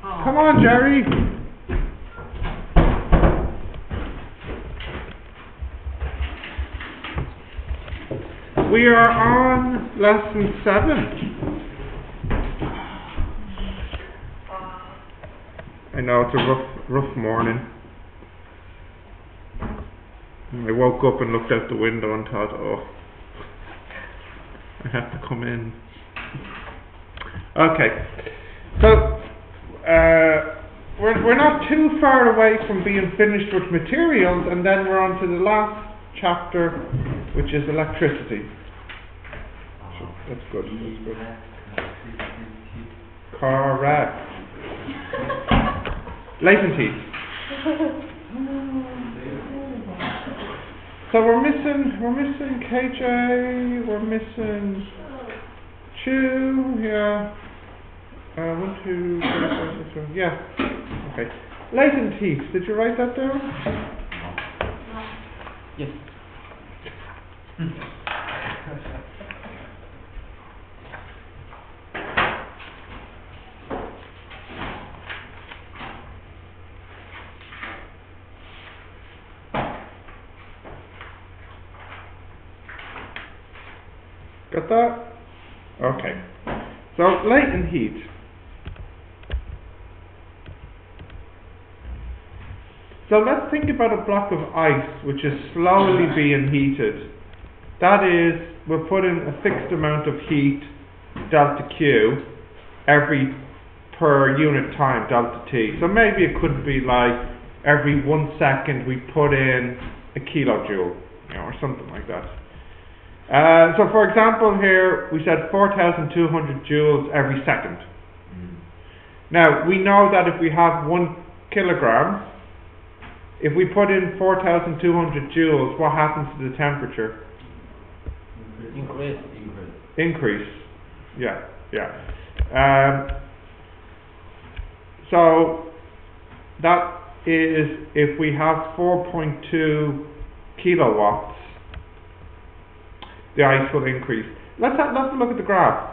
Come on, Jerry. We are on lesson 7. I know it's a rough morning. I woke up and looked out the window and thought, oh, I have to come in. Okay, so we're not too far away from being finished with materials, and then we're on to the last chapter, which is electricity. So that's good. Correct. Latent heat. So we're missing KJ, we're missing Chu, yeah. 1, 2, 3, 4, 6, 7, yeah. Okay. Latent heat, did you write that down? Yes. Got that? Okay. So, latent heat. So let's think about a block of ice which is slowly being heated. That is, we're putting a fixed amount of heat, delta Q, per unit time, delta T. So maybe it could be like every 1 second we put in a kilojoule, or something like that. So for example here, we said 4,200 joules every second. Now, we know that if we have 1 kilogram, if we put in 4,200 joules, what happens to the temperature? Increase. Yeah. So that is if we have 4.2 kilowatts, the ice will increase. Let's look at the graph.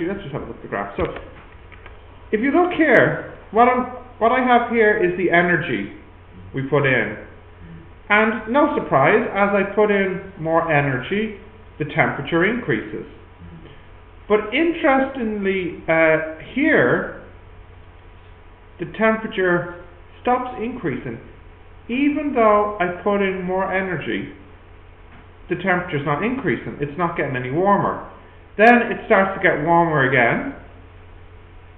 Let's just have a look at the graph. So, if you look here, what I have here is the energy we put in, and no surprise, as I put in more energy, the temperature increases. But interestingly, here, the temperature stops increasing. Even though I put in more energy, the temperature's not increasing. It's not getting any warmer. Then it starts to get warmer again.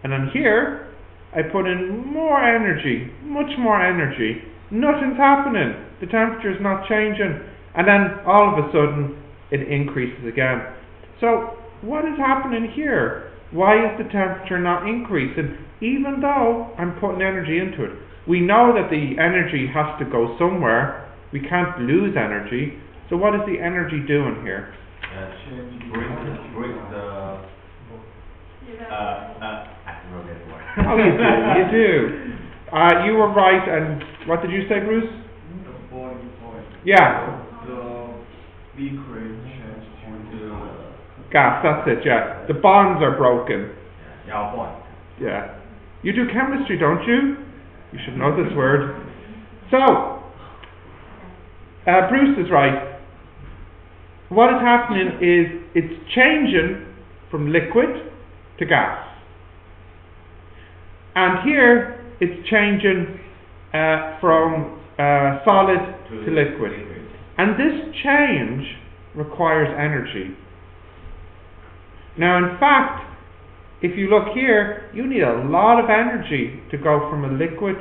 And then here, I put in more energy, much more energy. Nothing's happening. The temperature's not changing. And then all of a sudden, it increases again. So, what is happening here? Why is the temperature not increasing, even though I'm putting energy into it? We know that the energy has to go somewhere. We can't lose energy. So what is the energy doing here? Break the. I don't know that word. Oh, you do. You were right. And what did you say, Bruce? The boiling point. Yeah. The liquid change to Gas. That's it. Yeah. The bonds are broken. Yeah, point. Yeah. You do chemistry, don't you? You should know this word. So, Bruce is right. What is happening is it's changing from liquid to gas. And here it's changing from solid to liquid. And this change requires energy. Now, in fact, if you look here, you need a lot of energy to go from a liquid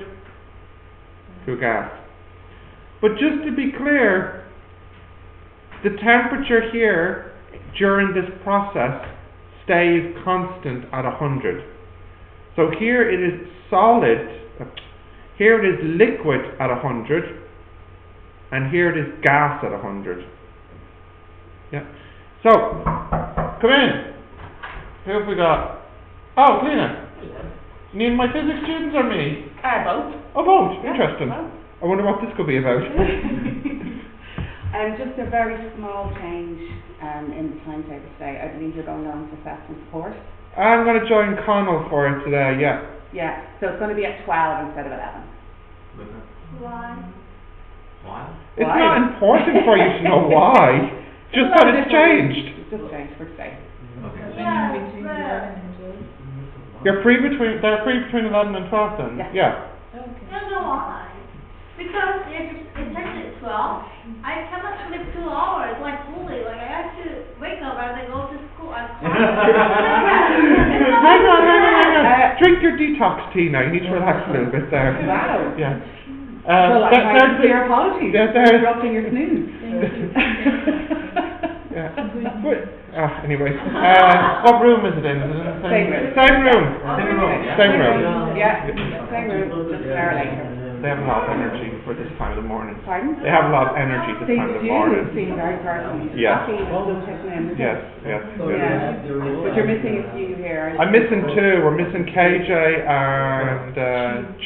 to a gas. But just to be clear, the temperature here during this process stays constant at 100. So here it is solid, here it is liquid at 100, and here it is gas at 100. Yeah. So, come in. Who have we got? Oh, Lena. Need my physics students or me? Both. Oh, both. Yeah, Interesting. both. I wonder what this could be about. Just a very small change in the timetable today. I believe you're going on to assessment support. I'm going to join Connell for it today, yeah. Yeah, so it's going to be at 12 instead of 11. Why? It's Why? not important for you to know why, just that it's changed. It's just changed for today. They're free between 11 and 12 then? Yeah. Yeah. You know why? Because if it takes at 12, I cannot sleep 2 hours, like fully. Like I have to wake up and I go to school at Hang on. Drink your detox tea now. You need to relax a little bit there. Wow. Yeah. Well, I there's have clear apologies yeah, for there's- interrupting your snooze. Yeah. Anyway. What room is it in? Is it in the Same room. Same room. Same room. Same room. Yeah, same room, just an hour later. They have a lot of energy for this time of the morning. Pardon? They have a lot of energy this They time of the do morning. seem very personal. Yes. Happy with them checking in. Yes. Yeah. But you're missing a few here. aren't I'm you? missing two. We're missing KJ and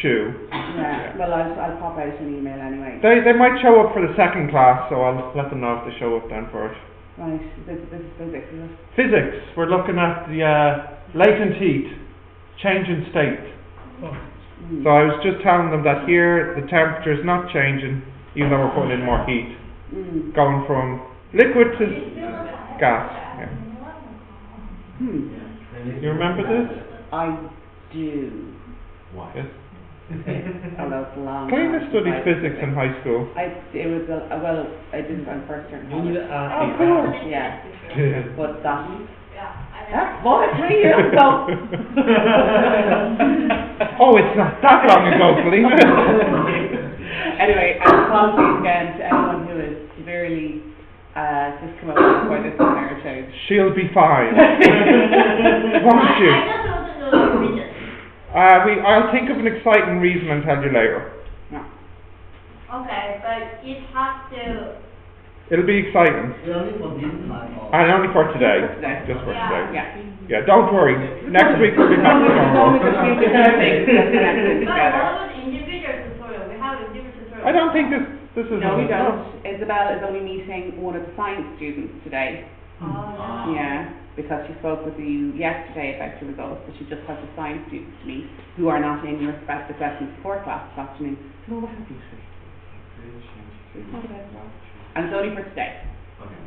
Chu. Yeah, well, I'll pop out an email anyway. They might show up for the second class, so I'll let them know if they show up then for it. Right, this is physics, is it? Physics. We're looking at the latent heat, change in state. So I was just telling them that here the temperature is not changing, even though we're putting in more heat, going from liquid to gas. Yeah. You remember this? I do. Yes. Although it's long. Cleena time studied since I- physics in high school. I did it on first term. Oh, cool. Yeah, Yeah. but that's what, 3 years ago. Oh, it's not that long ago, Cleena. Anyway, apologies again to anyone who is severely discommoded by this entire change. She'll be fine. Won't you? I just want to know the reason. I'll think of an exciting reason and tell you later. No. Okay, but it has to. It'll be exciting. Only for this time or? And only for today. For today. Just for Yeah. today. Yeah. Yeah, don't worry. Next week we'll be back to Only normal. the few different things that connected But what together. about individual tutorial? We have individual tutorial. I don't think this is... No, we don't. Isabel is only meeting one of the science students today. Oh, Yeah, because she spoke with you yesterday about your results, but she just has the science students to meet who are not in your assessment support class this afternoon. So what have you said? Not about that. And it's only for today. Okay.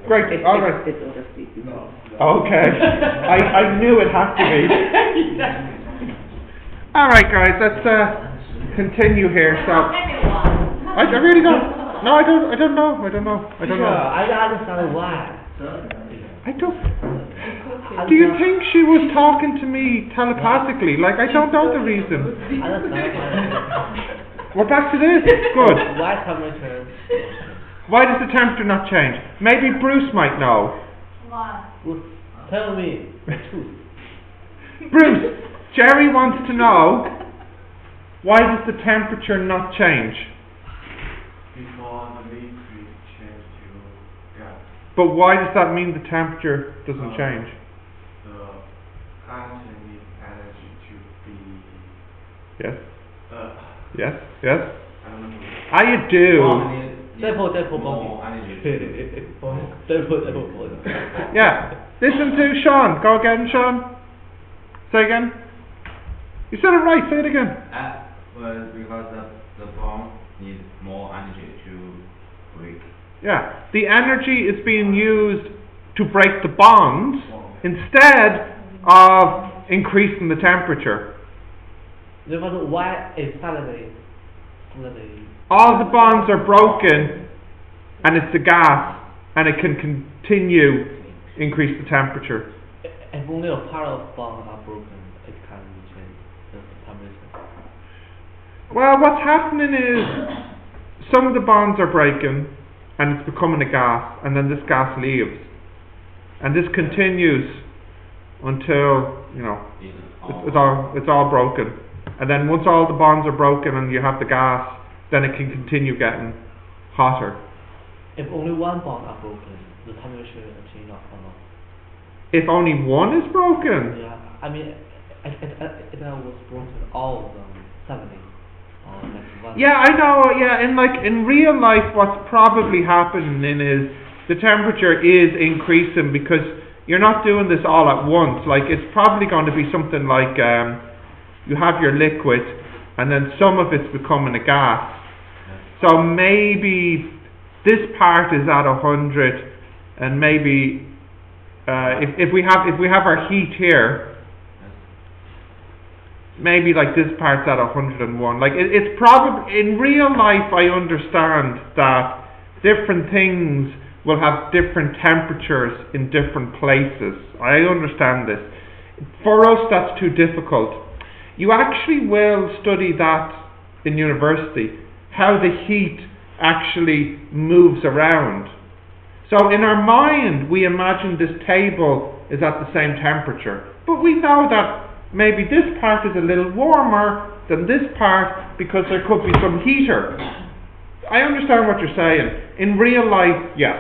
Great, It's, all right. it's other students. Okay. I knew it had to be. All right, guys, let's continue here. So, I really don't... No, I don't know. I don't understand why. I don't... Do you think she was talking to me telepathically? Like, I don't know the reason. I don't know. We're back to this. Good. Why temperature? Why does the temperature not change? Maybe Bruce might know. Why? Well, tell me the truth. Bruce, Jerry wants to know, why does the temperature not change? Before the liquid change to gas, But why does that mean the temperature doesn't change? the gas needs energy to be, Yes? uh, Yes? I don't know. You do. Therefore, More energy. Yeah. Listen to Sean. Go again, Sean. Say again. You said it right. Say it again. Well, because the bomb needs more energy to break. Yeah. The energy is being used to break the bonds instead of increasing the temperature. Therefore, why is suddenly All the bonds are broken and it's the gas and it can continue increase the temperature. if only a part of bond are broken, it can change the temperature. Well, what's happening is some of the bonds are breaking and it's becoming a gas, and then this gas leaves, and this continues until it's all broken, and then once all the bonds are broken and you have the gas, then it can continue getting hotter. If only one bond are broken, the temperature change or not? If only one is broken, Yeah, I mean, it was broken all of them suddenly. or like one. Yeah, I know. Yeah, in real life, what's probably happening is the temperature is increasing because you're not doing this all at once. Like it's probably going to be something like you have your liquid, and then some of it's becoming a gas. So maybe this part is at 100, and maybe if we have our heat here. Maybe like this part's at 101. Like it's probably in real life. I understand that different things will have different temperatures in different places. I understand this. For us, that's too difficult. You actually will study that in university, how the heat actually moves around. So in our mind, we imagine this table is at the same temperature, but we know that maybe this part is a little warmer than this part because there could be some heater. I understand what you're saying. In real life, yes,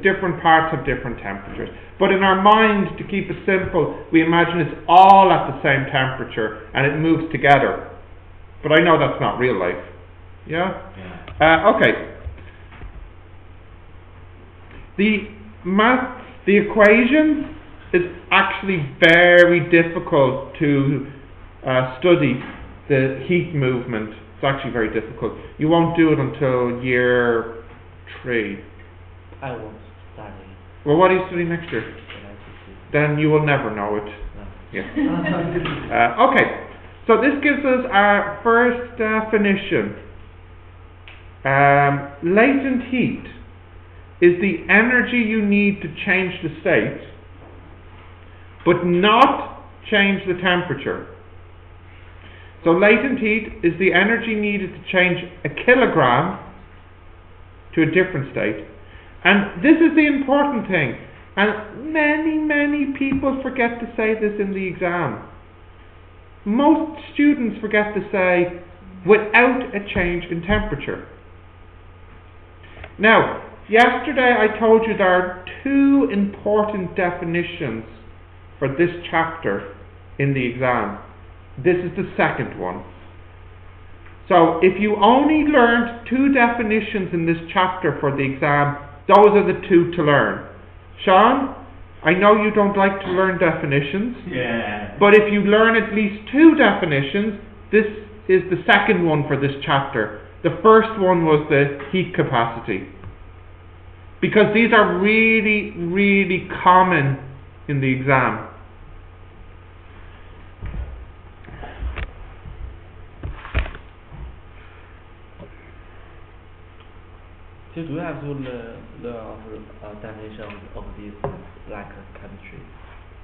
different parts have different temperatures. But in our mind, to keep it simple, we imagine it's all at the same temperature and it moves together. But I know that's not real life. Yeah? Okay. The equation is actually very difficult to study, the heat movement. It's actually very difficult. You won't do it until year 3. I won't study. Well, what are you studying next year? Then you will never know it. No. Yeah. Okay, so this gives us our first definition. Latent heat is the energy you need to change the state, but not change the temperature. So latent heat is the energy needed to change a kilogram to a different state. And this is the important thing. And many people forget to say this in the exam. Most students forget to say without a change in temperature. Now, yesterday I told you there are 2 important definitions for this chapter in the exam. This is the second one. So if you only learned 2 definitions in this chapter for the exam, those are the 2 to learn. Sean, I know you don't like to learn definitions. Yeah. But if you learn at least 2 definitions, this is the second one for this chapter. The first one was the heat capacity. Because these are really common in the exam. So do you have to learn definition of this like chemistry?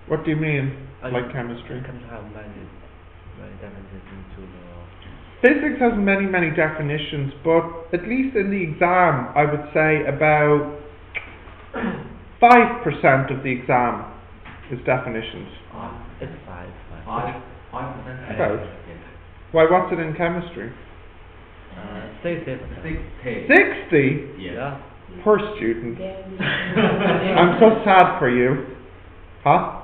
What do you mean, Like like chemistry? Chemistry have many definitions into the. Physics has many definitions, but at least in the exam, I would say about 5% of the exam is definitions. It's 5%. 5%. About. Why, what's it in chemistry? 60%. 60? Yeah. Poor student. I'm so sad for you. Huh?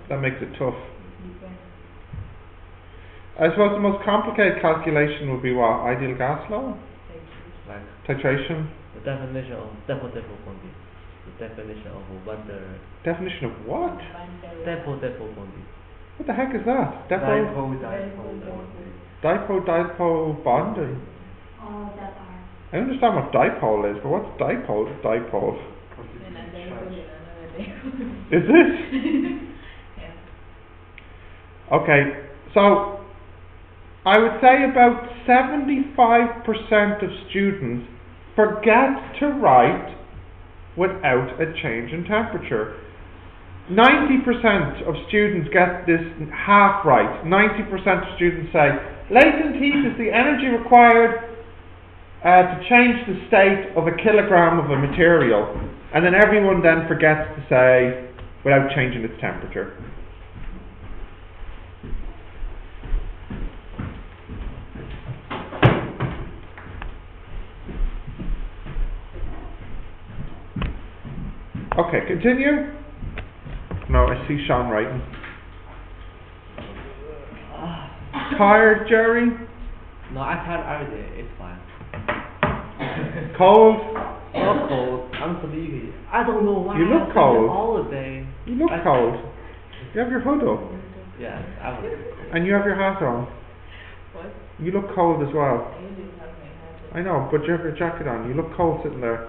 That makes it tough. I suppose the most complicated calculation would be what? Ideal gas law? Like Titration? the definition of depot bonding. The definition of wonder. Definition of what? Depot bonding. What the heck is that? Dipole. Dipole bonding. Oh, that part. I understand what dipole is, but what's dipole? Is it? Okay, so I would say about 75% of students forget to write without a change in temperature. 90% of students get this half right. 90% of students say latent heat is the energy required to change the state of a kilogram of a material, and then everyone then forgets to say without changing its temperature. Okay, continue. No, I see Sean writing. tired, Jerry? No, I tired every day. It's fine. Cold? Not cold. I'm sleepy. I don't know why. You look I'm cold. all the day. You look cold. You have your hood up. Yes, I was. And you have your hat on. What? You look cold as well. I usually have my hat I know, but you have your jacket on. You look cold sitting there.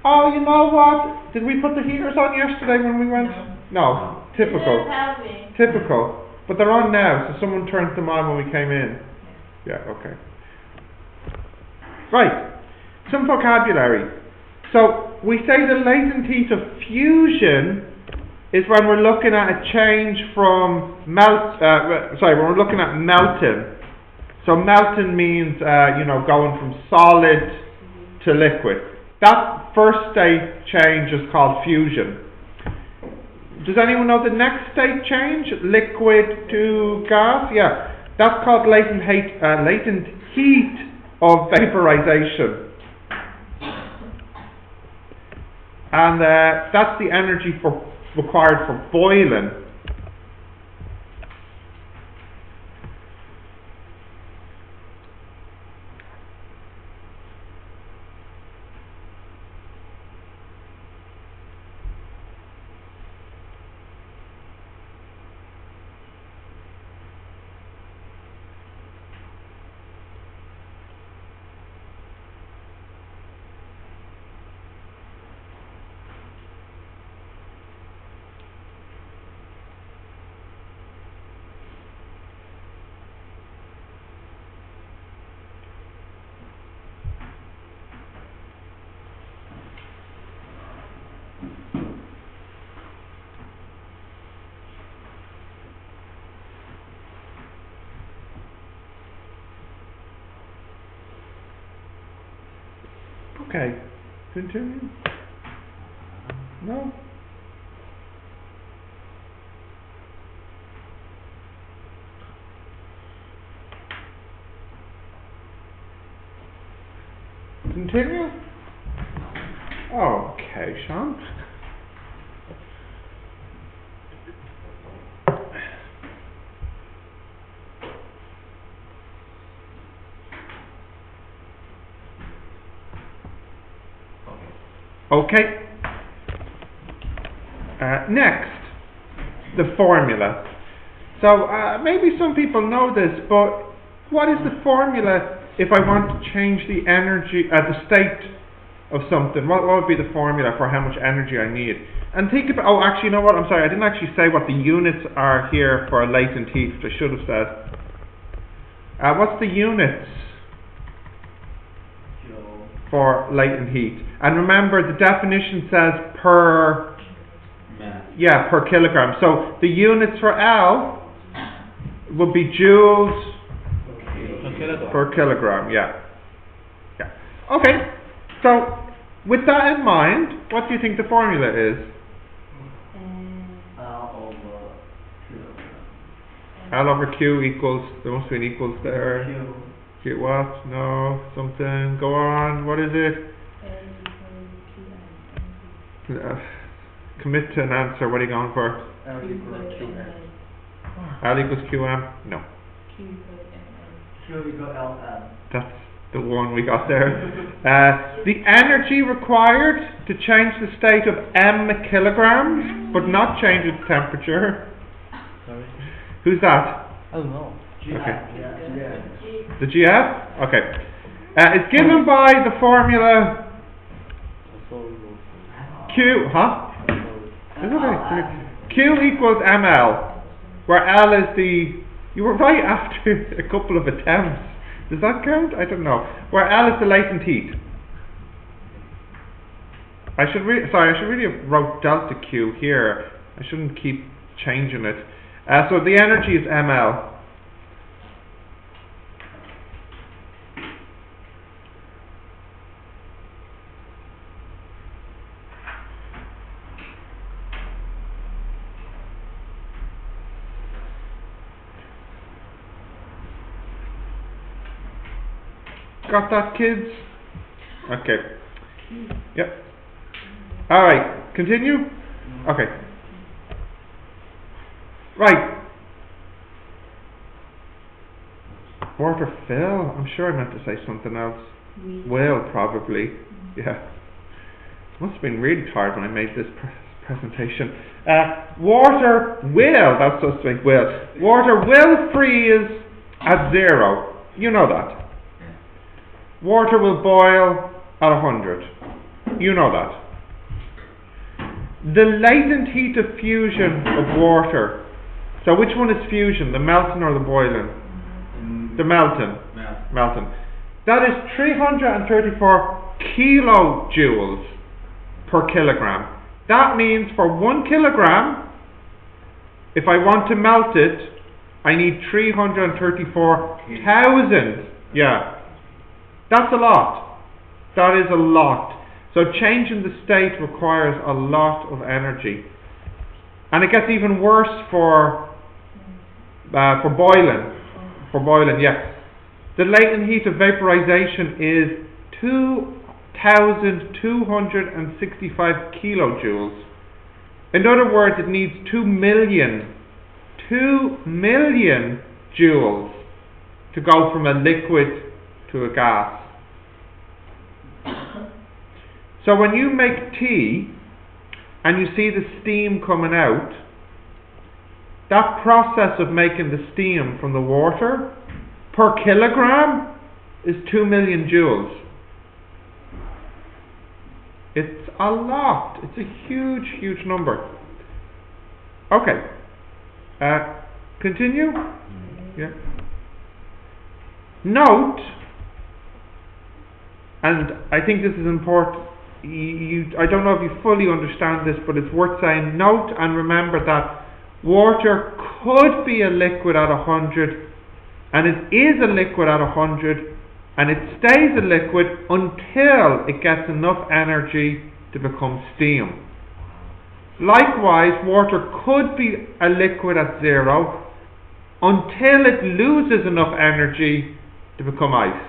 Oh, you know what? Did we put the heaters on yesterday when we went? No. You Typical. didn't tell me. Typical. But they're on now, so someone turned them on when we came in. Yeah, okay. Right. Some vocabulary. So, we say the latent heat of fusion is when we're looking at a change from when we're looking at melting. So melting means, going from solid to liquid. That first state change is called fusion. Does anyone know the next state change? Liquid to gas? Yeah. That's called latent heat of vaporization. And that's the energy required for boiling. Okay, continue. No? Continue? Okay, Sean. Okay. Next, the formula. So maybe some people know this, but what is the formula if I want to change the energy, the state of something? What would be the formula for how much energy I need? And think about, actually, you know what, I'm sorry, I didn't actually say what the units are here for latent heat, which I should have said. What's the units for latent heat? And remember, the definition says per kilogram. So the units for L would be joules per kilogram. Yeah. Okay. So with that in mind, what do you think the formula is? L over Q equals, there must be an equals there. Q what? No, something. Go on. What is it? Commit to an answer. What are you going for? L equals QM. L equals QM? No. Q equals LM. That's the one we got there. The energy required to change the state of M kilograms, but not change its temperature. Sorry. Who's that? I don't know. Okay. The GF? Okay. It's given by the formula Q, Q equals ml, where L is the, you were right after a couple of attempts. Does that count? I don't know. Where L is the latent heat. I should really have wrote delta Q here. I shouldn't keep changing it. So the energy is ml. Got that, kids? Okay. Yep. Alright, continue? Okay. Right. Water fill. I'm sure I meant to say something else. Will, probably. Yeah. Must have been really tired when I made this presentation. Water will, that's supposed to make will. Water will freeze at 0. You know that. Water will boil at 100. You know that. The latent heat of fusion of water. So which one is fusion? The melting or the boiling? The melting. Melting. That is 334 kilojoules per kilogram. That means for 1 kilogram, if I want to melt it, I need 334,000. Yeah. That's a lot. That is a lot. So changing the state requires a lot of energy. And it gets even worse for boiling. For boiling, yeah. The latent heat of vaporization is 2,265 kilojoules. In other words, it needs 2 million joules to go from a liquid to a gas. So when you make tea and you see the steam coming out, that process of making the steam from the water per kilogram is 2 million joules. It's a lot. It's a huge, huge number. Okay. Continue? Yeah. Note, and I think this is important, I don't know if you fully understand this, but it's worth saying, note and remember that water could be a liquid at 100, and it is a liquid at 100, and it stays a liquid until it gets enough energy to become steam. Likewise, water could be a liquid at 0 until it loses enough energy to become ice.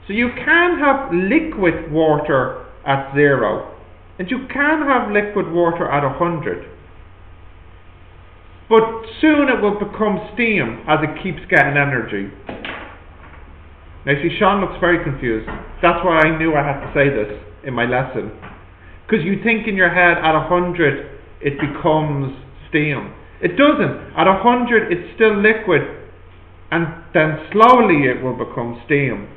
So you can have liquid water at 0, and you can have liquid water at 100. But soon it will become steam as it keeps getting energy. Now see, Sean looks very confused. That's why I knew I had to say this in my lesson. Because you think in your head at 100 it becomes steam. It doesn't. At 100 it's still liquid, and then slowly it will become steam.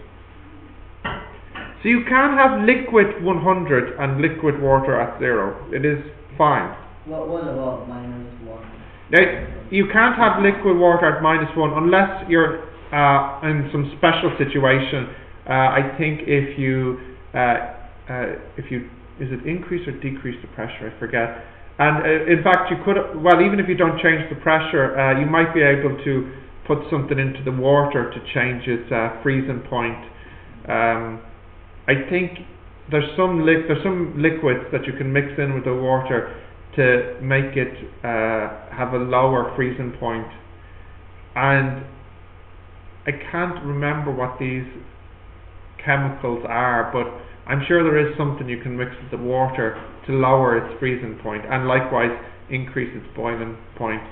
So you can have liquid 100 and liquid water at 0. It is fine. What about -1? Now, you can't have liquid water at -1 unless you're in some special situation. I think if you is it increase or decrease the pressure? I forget. And in fact, you could, well, even if you don't change the pressure, you might be able to put something into the water to change its freezing point. I think there's some liquids that you can mix in with the water to make it have a lower freezing point. And I can't remember what these chemicals are, but I'm sure there is something you can mix with the water to lower its freezing point and likewise increase its boiling point.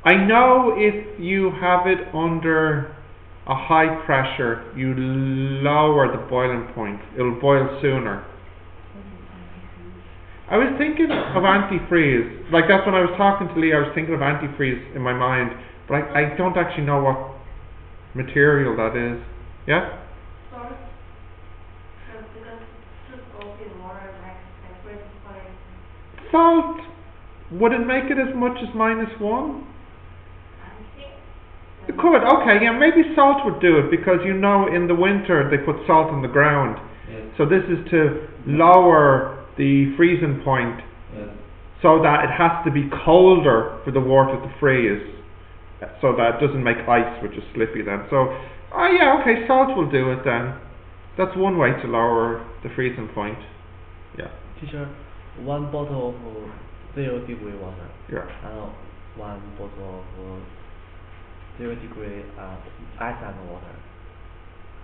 I know if you have it under a high pressure, you lower the boiling point. It'll boil sooner. I was thinking of antifreeze. Like that's when I was talking to Lee, I was thinking of antifreeze in my mind, but I don't actually know what material that is. Yeah? Salt. Would it make it as much as -1? It could, okay, yeah, maybe salt would do it because you know in the winter they put salt on the ground. Yes. So this is to lower the freezing point so that it has to be colder for the water to freeze so that it doesn't make ice, which is slippy then. So, oh yeah, okay, salt will do it then. That's one way to lower the freezing point. Yeah. Teacher, 1 bottle of 0-degree water. Yeah. And 1 bottle of 0-degree ice and water.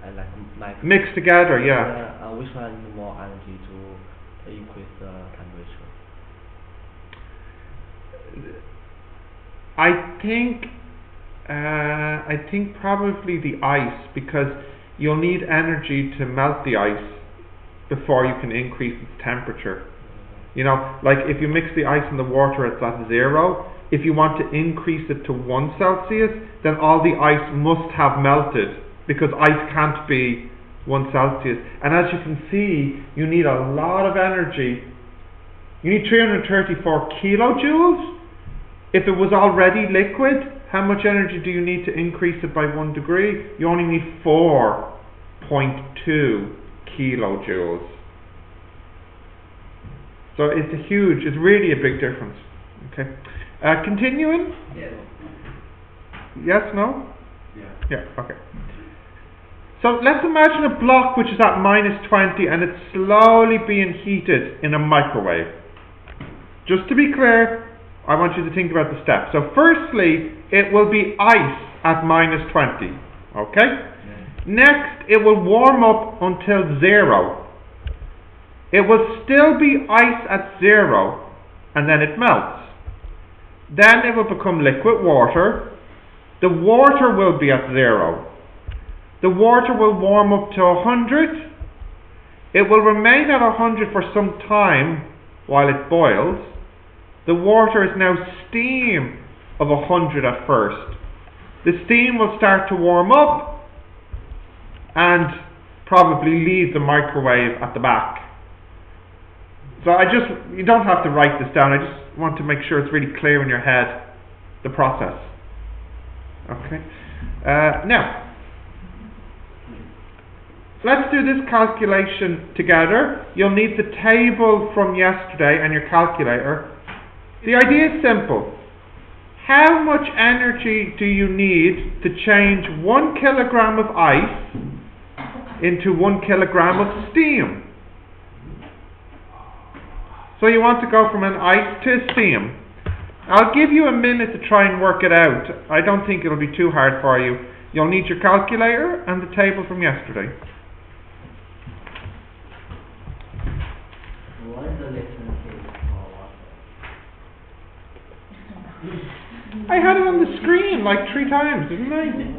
And like mixed together, yeah. Which one needs more energy to increase the temperature? I think I think probably the ice, because you'll need energy to melt the ice before you can increase its temperature. You know, like if you mix the ice and the water, it's at 0. If you want to increase it to 1 Celsius, then all the ice must have melted, because ice can't be 1 Celsius. And as you can see, you need a lot of energy. You need 334 kilojoules. If it was already liquid, how much energy do you need to increase it by 1 degree? You only need 4.2 kilojoules. So it's really a big difference. Okay. Continuing? Yes. Yes, no? Yeah. Yeah, okay. So let's imagine a block which is at -20 and it's slowly being heated in a microwave. Just to be clear, I want you to think about the steps. So firstly, it will be ice at -20. Okay? Yeah. Next, it will warm up until 0. It will still be ice at 0, and then it melts. Then it will become liquid water. The water will be at 0. The water will warm up to 100. It will remain at 100 for some time while it boils. The water is now steam of 100 at first. The steam will start to warm up and probably leave the microwave at the back. So you don't have to write this down, I just want to make sure it's really clear in your head, the process. Okay. Now, let's do this calculation together. You'll need the table from yesterday and your calculator. The idea is simple. How much energy do you need to change 1 kilogram of ice into 1 kilogram of steam? So you want to go from an ice to a steam. I'll give you a minute to try and work it out. I don't think it'll be too hard for you. You'll need your calculator and the table from yesterday. What is the latent heat for water? I had it on the screen like 3 times, didn't I? I didn't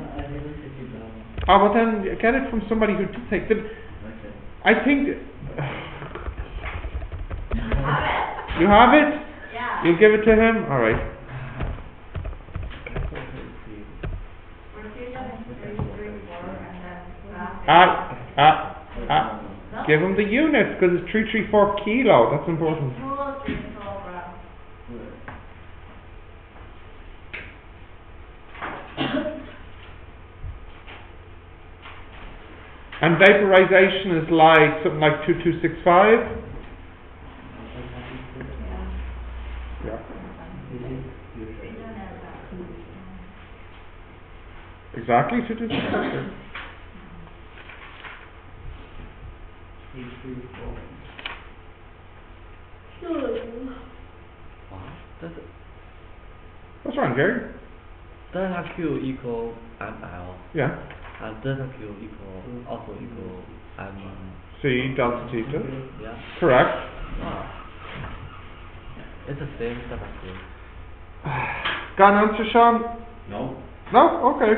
take it down. Oh, well then get it from somebody who did take it. Okay. I think... Have it? You have it? Yeah. You'll give it to him? Alright. Give him the units, because it's 334 kilo. That's important. And vaporization is like something like 2265. Yeah. Exactly, 2265. What's wrong, Gary? Delta Q equal ML. Yeah. And delta Q also equal M. C delta theta. Yeah. Correct. It's the same delta Q. Got an answer, Sean? No? No? Okay.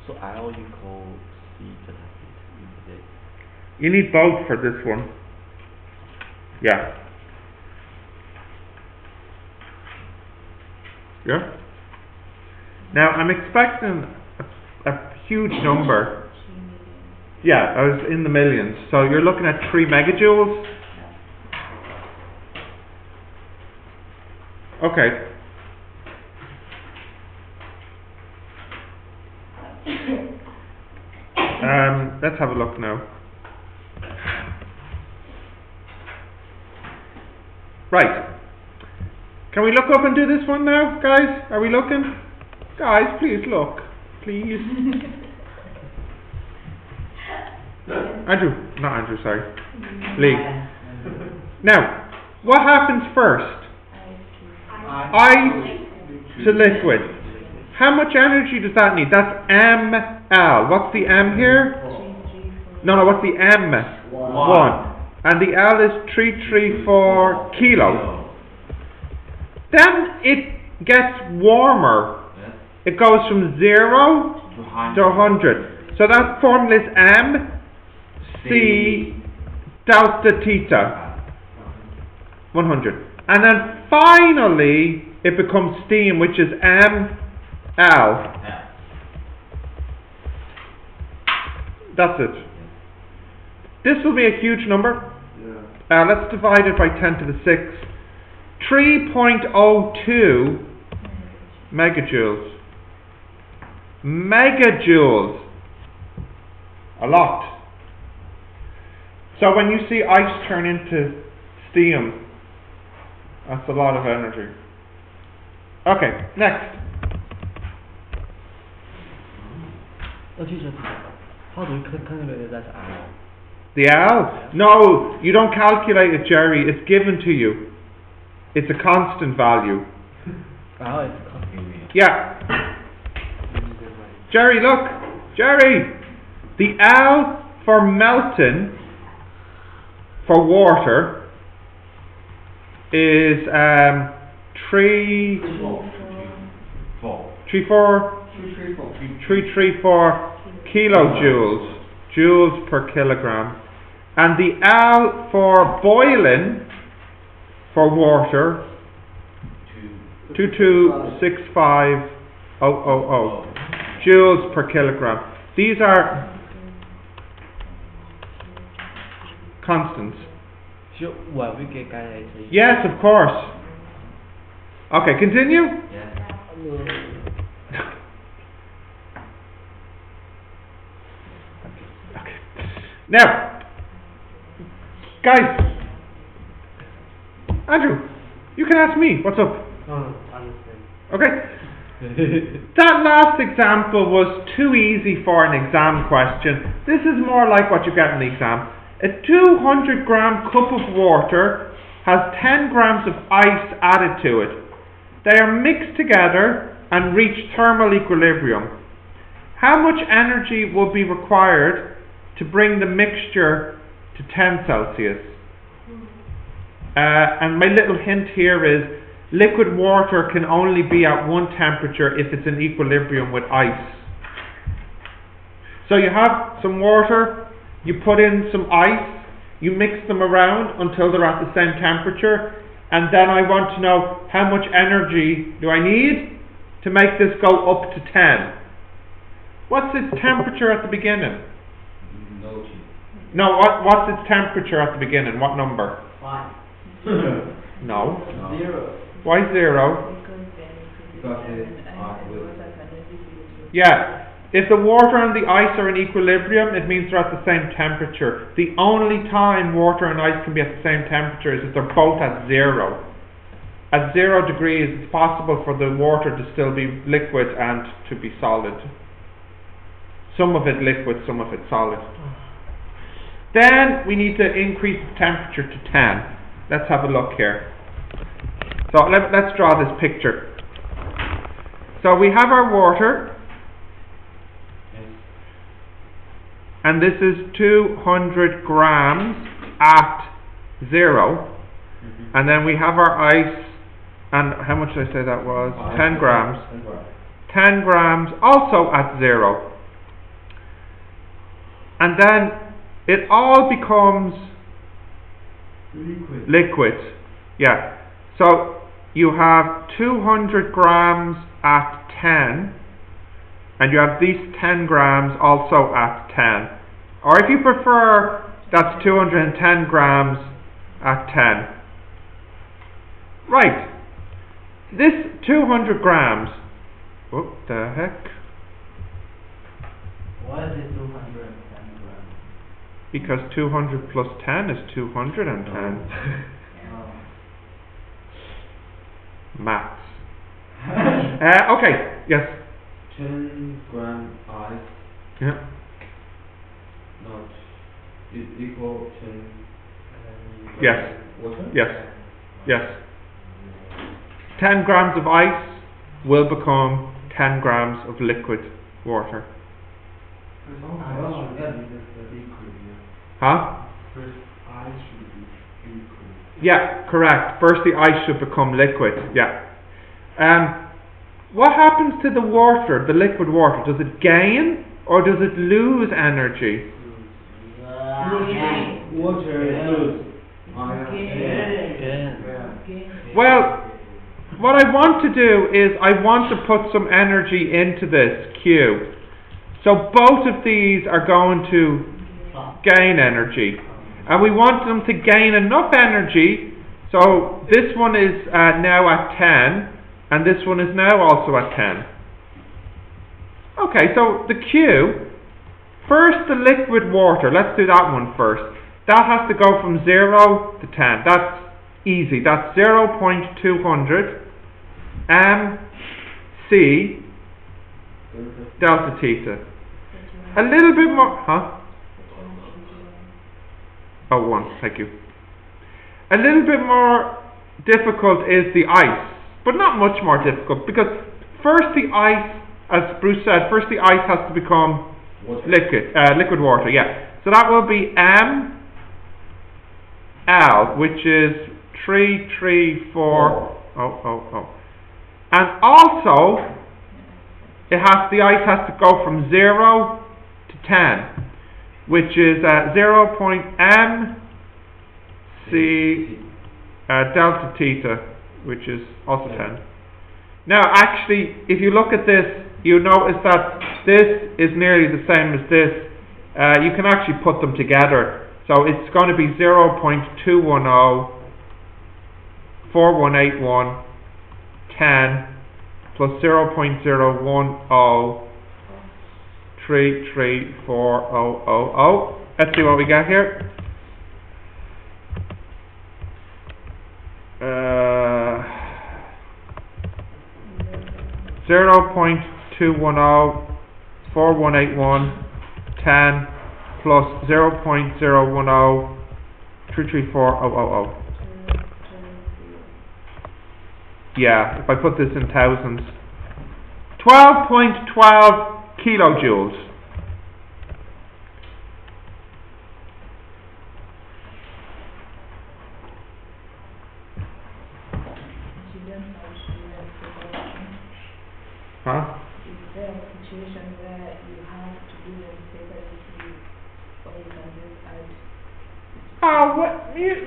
So L equal C delta Q. You need both for this one. Yeah. Yeah? Now, I'm expecting a huge number. Yeah, I was in the millions. So you're looking at 3 megajoules. Okay. Let's have a look now. Right. Can we look up and do this one now, guys? Are we looking? Guys, please look. Please. Andrew. Not Andrew, sorry. Lee. Now, what happens first? Ice to liquid. how much energy does that need? That's ml. What's the m here? No, what's the m? 1. And the L is 334 kilo. Then it gets warmer. Yes. It goes from 0 to 100. So that formula is M C delta theta 100. And then finally it becomes steam, which is M L. That's it. This will be a huge number. Let's divide it by 10 to the 6. 3.02 megajoules. Megajoules. A lot. So when you see ice turn into steam, that's a lot of energy. Okay, next. Teacher, how do you calculate that L? The L? No, you don't calculate it, Jerry. It's given to you. It's a constant value. L is constant. Yeah. Jerry, look. Jerry. The L for melting, for water, is 334 kilojoules, joules per kilogram. And the L for boiling, for water, 2265000 joules per kilogram. These are constants. So, will we get it? Yes, of course. Okay, continue. Yes. Okay. Now, guys, Andrew, you can ask me. What's up? No, understand. Okay. That last example was too easy for an exam question. This is more like what you get in the exam. A 200 gram cup of water has 10 grams of ice added to it. They are mixed together and reach thermal equilibrium. How much energy will be required to bring the mixture to 10 Celsius? And my little hint here is liquid water can only be at one temperature if it's in equilibrium with ice. So you have some water, you put in some ice, you mix them around until they're at the same temperature, and then I want to know how much energy do I need to make this go up to 10. What's its temperature at the beginning? No, what's its temperature at the beginning? What number? 5. No. 0. Why 0? Because it's Yeah. If the water and the ice are in equilibrium, it means they're at the same temperature. The only time water and ice can be at the same temperature is if they're both at 0. At 0 degrees, it's possible for the water to still be liquid and to be solid. Some of it liquid, some of it solid. Then we need to increase the temperature to 10. Let's have a look here. So let's draw this picture. So we have our water. And this is 200 grams at 0. And then we have our ice. And how much did I say that was? 10 grams. 10 grams also at 0. And then it all becomes liquid. Yeah. So you have 200 grams at 10. And you have these 10 grams also at 10. Or if you prefer, that's 210 grams at 10. Right. This 200 grams, what the heck? Why is it 210 grams? Because 200 plus 10 is 210. Maths. Okay, yes. 10 gram ice Yeah. not equal 10 Yes. water? Yes. Yes. 10 grams of ice will become 10 grams of liquid water. I don't get it, the liquid, Huh? First, ice should be liquid. Yeah, correct. First the ice should become liquid. Yeah. What happens to the water, the liquid water? Does it gain or does it lose energy? Water lose. Well, what I want to do is I want to put some energy into this Q. So both of these are going to gain energy. And we want them to gain enough energy. So this one is now at 10. And this one is now also at 10. Okay, so the Q, first the liquid water, let's do that one first. That has to go from 0 to 10. That's easy. That's 0.200 mc delta theta. A little bit more, huh? Oh, 1, thank you. A little bit more difficult is the ice. But not much more difficult, because first the ice, as Bruce said, first the ice has to become liquid water, yeah. So that will be ml, which is 334. And also, the ice has to go from 0 to 10, which is 0.mc delta theta, which is also 10. Now actually, if you look at this, you notice that this is nearly the same as this. You can actually put them together. So it's going to be 0.210 4181 10 plus 0.010 33400. Let's see what we get here. 0.210 4181 10 plus 0.010 33400. Yeah, if I put this in thousands, 12.12 kilojoules. Huh? Is there a situation where you have to do them separately, or you can just add? Oh, well,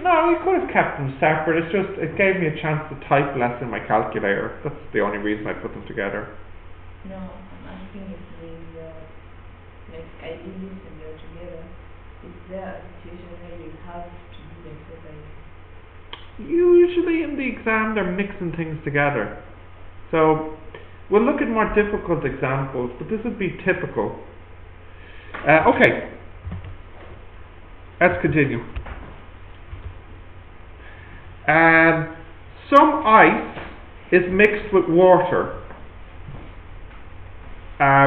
no, you could have kept them separate. It's just, it gave me a chance to type less in my calculator. That's the only reason I put them together. No, I'm asking if I do this and they're together. Is there a situation where you have to do them separately? Usually in the exam they're mixing things together. So we'll look at more difficult examples, but this would be typical. Okay, let's continue. Some ice is mixed with water,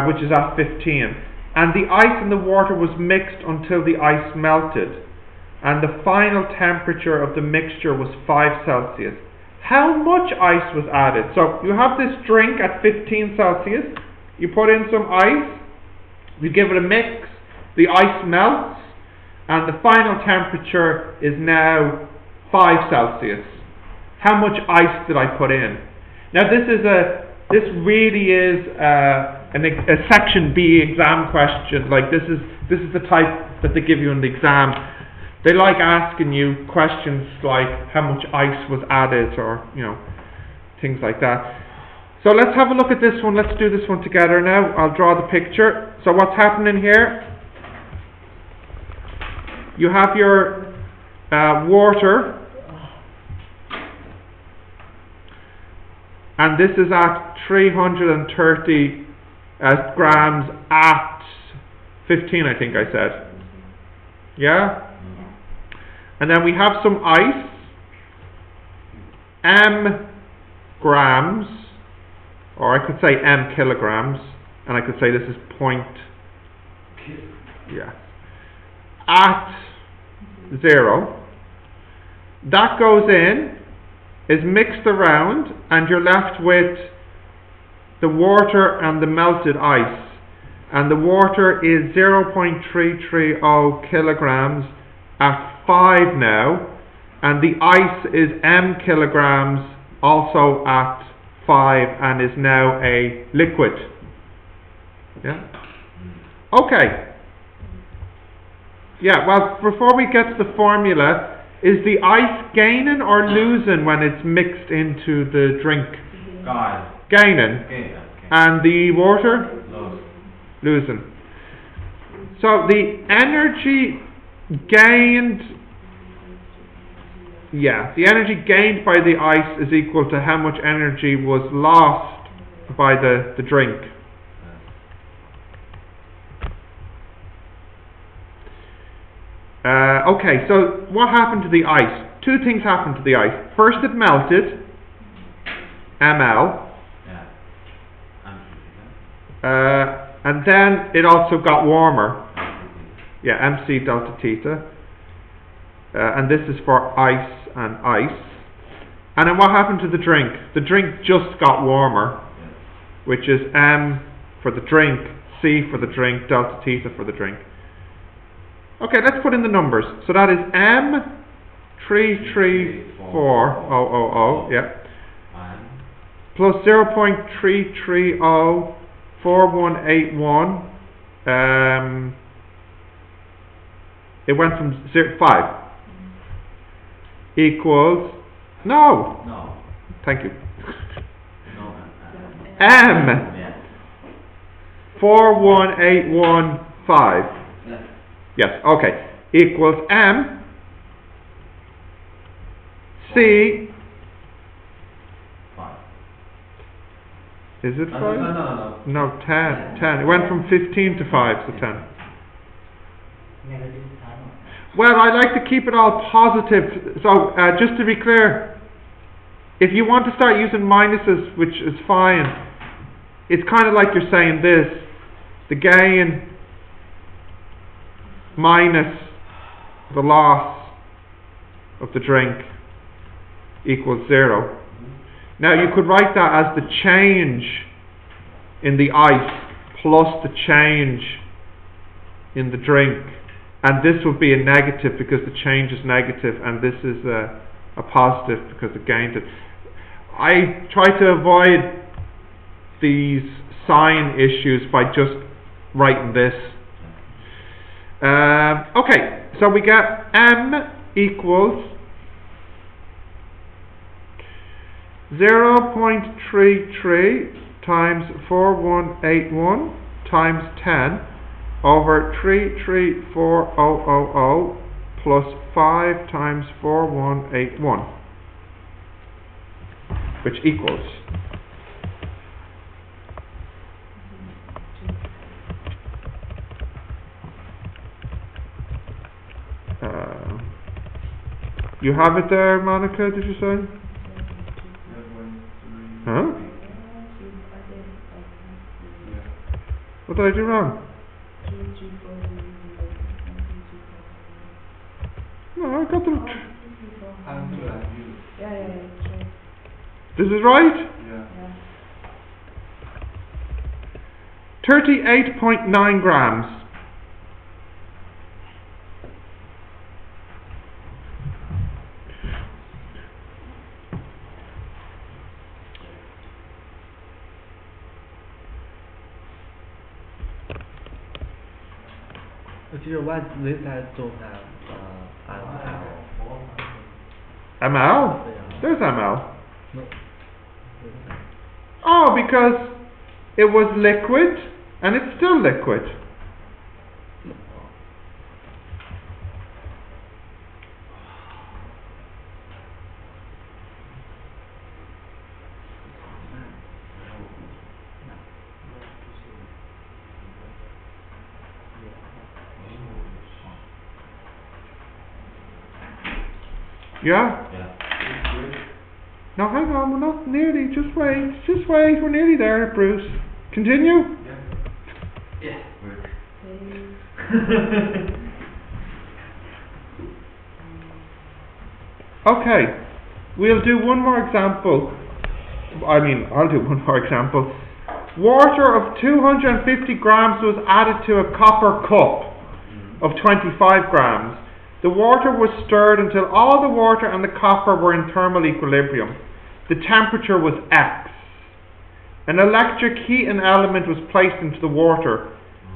which is at 15, and the ice and the water was mixed until the ice melted, and the final temperature of the mixture was 5 Celsius. How much ice was added? So you have this drink at 15 Celsius, you put in some ice, you give it a mix, the ice melts, and the final temperature is now 5 Celsius. How much ice did I put in? Now this really is a section B exam question. Like this is the type that they give you in the exam. They like asking you questions like how much ice was added, or things like that. So let's have a look at this one. Let's do this one together now. I'll draw the picture. So what's happening here? You have your water, and this is at 330 grams at 15, I think I said. Yeah? And then we have some ice, m grams, or I could say m kilograms, and I could say this is at 0. That goes in, is mixed around, and you're left with the water and the melted ice. And the water is 0.330 kilograms at 5 now, and the ice is m kilograms also at 5 and is now a liquid. Yeah? Okay. Yeah, well, before we get to the formula, is the ice gaining or losing when it's mixed into the drink? Gaining. And the water? Losing. So the energy gained, the energy gained by the ice is equal to how much energy was lost by the drink. Okay, so what happened to the ice? Two things happened to the ice. First it melted, ml, and then it also got warmer, mc delta theta, and this is for ice and ice. And then what happened to the drink? The drink just got warmer, which is m for the drink, c for the drink, delta theta for the drink. Okay, let's put in the numbers. So that is M334,000, plus 0.3304181. It went from 5 equals no. Thank you. M 41815. Yes, okay. Equals M C. 5. Is it 5? No. No, 10. 10. It went from 15 to 5, so 10. Well, I like to keep it all positive. So, just to be clear, if you want to start using minuses, which is fine, it's kind of like you're saying this: the gain minus the loss of the drink equals 0. Now you could write that as the change in the ice plus the change in the drink, and this would be a negative because the change is negative, and this is a positive because it gained it. I try to avoid these sign issues by just writing this. Okay, so we get M equals 0.33 times 4181 times 10 over 334000 plus 5 times 4181, which equals you have it there, Monica, did you say? Huh? What did I do wrong? No, I got them. This is right? Yeah. 38.9 grams. Why this side don't have ML? There's ML. No. Oh, because it was liquid and it's still liquid. Yeah? No, hang on, we're not nearly. Just wait, we're nearly there, Bruce. Continue? Yeah. Okay, we'll do one more example. I'll do one more example. water of 250 grams was added to a copper cup of 25 grams. The water was stirred until all the water and the copper were in thermal equilibrium. The temperature was X. An electric heating element was placed into the water.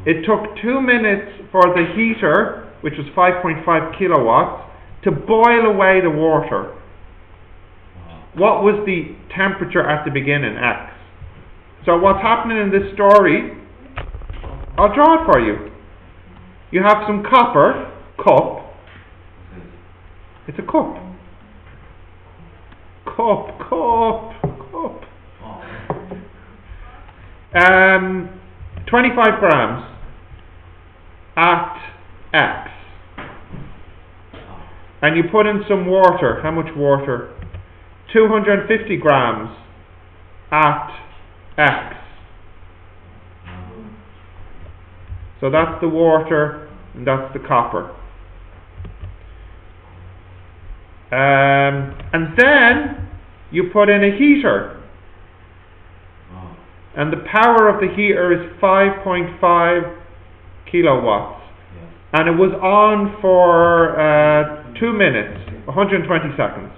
It took 2 minutes for the heater, which was 5.5 kilowatts, to boil away the water. What was the temperature at the beginning, X? So what's happening in this story, I'll draw it for you. You have some copper, cup. It's a cup. Cup. 25 grams at X. And you put in some water. How much water? 250 grams at X. So that's the water and that's the copper. And then you put in a heater. And the power of the heater is 5.5 kilowatts. And it was on for 2 minutes, 120 seconds.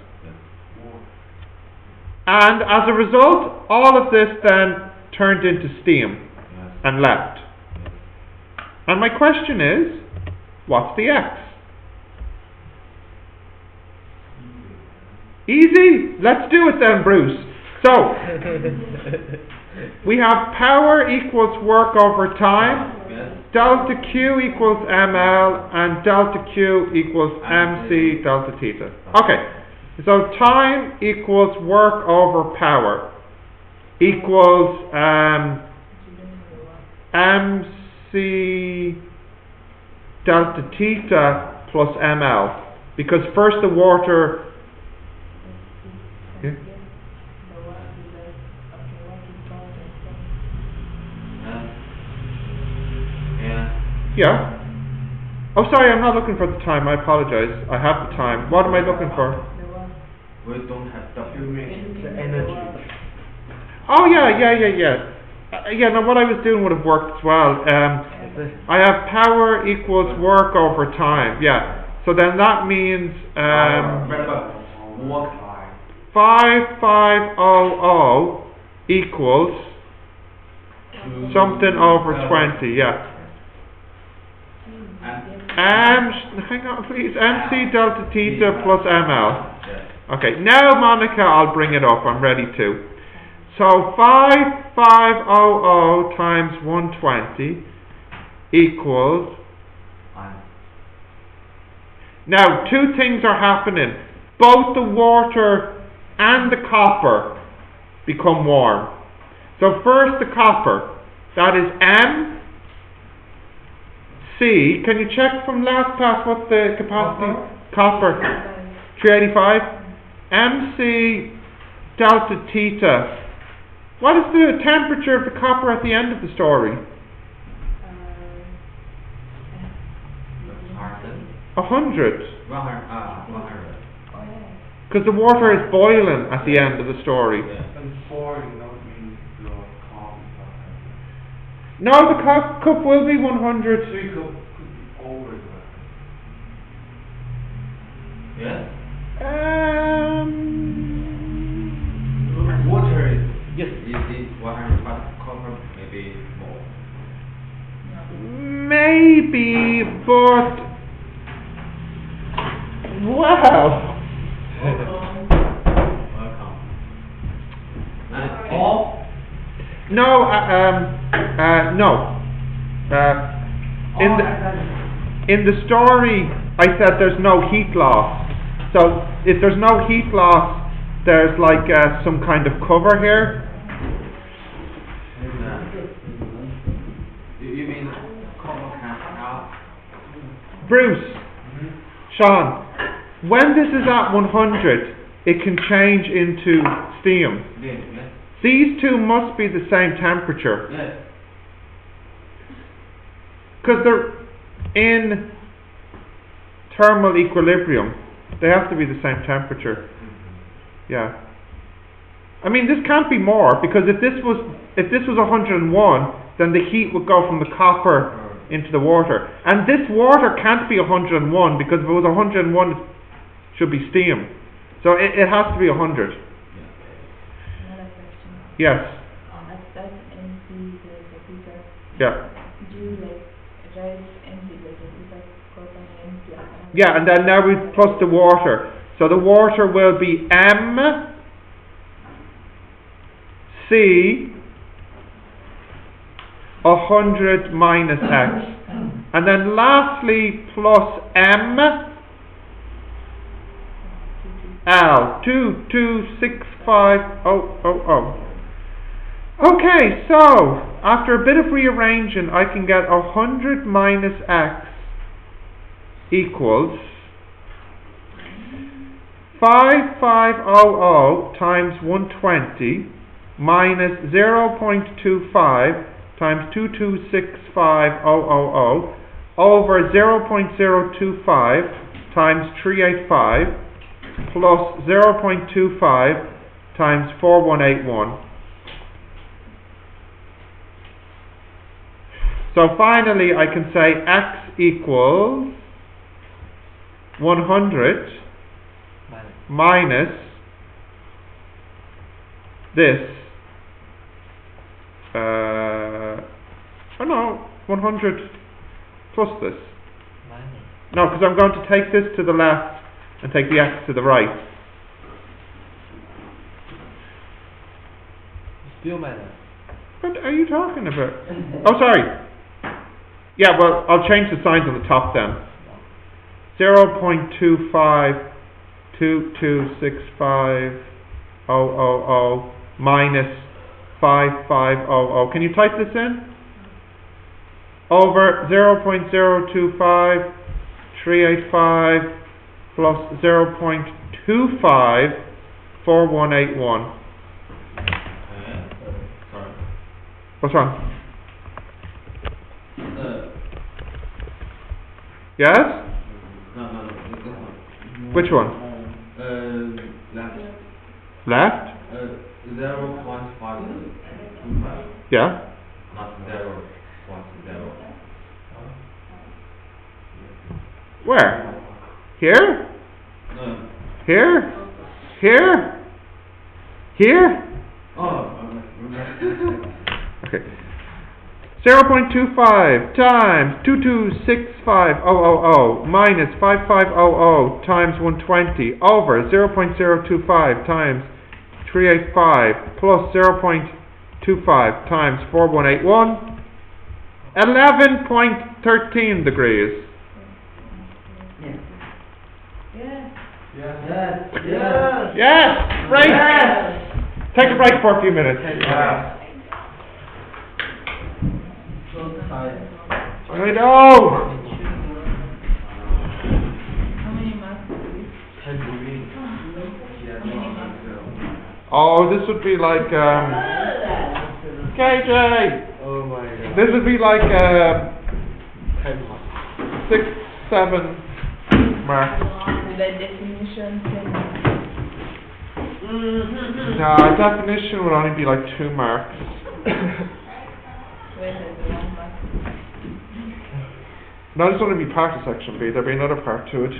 And as a result, all of this then turned into steam and left. And my question is, what's the X? Easy. Let's do it then, Bruce. So, we have power equals work over time. Delta Q equals ml, and delta Q equals mc delta theta. Okay, so time equals work over power equals mc delta theta plus ml, because first the water. Yeah. Yeah. Oh, sorry, I'm not looking for the time. I apologize. I have the time. What am I looking for? We don't have The W. energy. Oh, yeah. Yeah, no, what I was doing would have worked as well. I have power equals work over time. Yeah. So then that means Work 5500 equals something over 20. Yeah. Hang on please, mc delta theta plus ml. Okay, now Monica, I'll bring it up, I'm ready to. So 5500 times 120 equals, now two things are happening. Both the water and the copper become warm. So first the copper, that is M. C, can you check from last class what the capacity? Copper, 385. MC delta theta. What is the temperature of the copper at the end of the story? 100. 100. Because the water is boiling at the end of the story. And 4 means the calm. No, the cup will be 100. 3 could be over that. Yes? Water is Yes. Is 100, but copper maybe more. Maybe, but wow. Welcome. No, no. In the story, I said there's no heat loss. So if there's no heat loss, there's like some kind of cover here. You mean copper can out? Bruce, Sean, when this is at 100, it can change into steam. Yes. These two must be the same temperature. Yes. Because they're in thermal equilibrium. They have to be the same temperature. Yeah. I mean, this can't be more, because if this was 101, then the heat would go from the copper into the water. And this water can't be 101, because if it was 101, it should be steam. So it has to be 100. Another question. Yes. That's NC the figure. Yeah. Do you like write NC the figure cosine NC? Yeah, and then now we plus the water. So the water will be M C 100 minus X. And then lastly plus M L 2265000. Okay, so after a bit of rearranging, I can get 100 minus X equals 5500 times 120 minus 0.25 times 2265000 over 0.025 times 385 plus 0.25 times 4181. So finally I can say X equals 100 minus this 100 plus this. No, because I'm going to take this to the left and take the X to the right. Still minus. What are you talking about? Oh, sorry. Yeah, well, I'll change the signs on the top then. 0.25226500 minus 5500. Can you type this in? Over 0.025 385 plus 0.25 4181. Sorry. What's wrong? Yes? No, this one. Which one? Left. Left? 0.525. Yeah? Not 0.0. Where? Here? No. Here? Here? Here? Oh, Okay. 0.25 times 2265000 minus 5500 times 120 over 0.025 times 385 plus 0.25 times 4181. 11.13 degrees. Yes. Yes! Break! Take a break for a few minutes. I know! How many marks is this? Oh, this would be like, KJ! Oh my god. This would be like, 6, 7 marks. The definition thing. No, definition would only be like 2 marks. Where there's the 1 mark. No, this would only be part of section B. There'd be another part to it.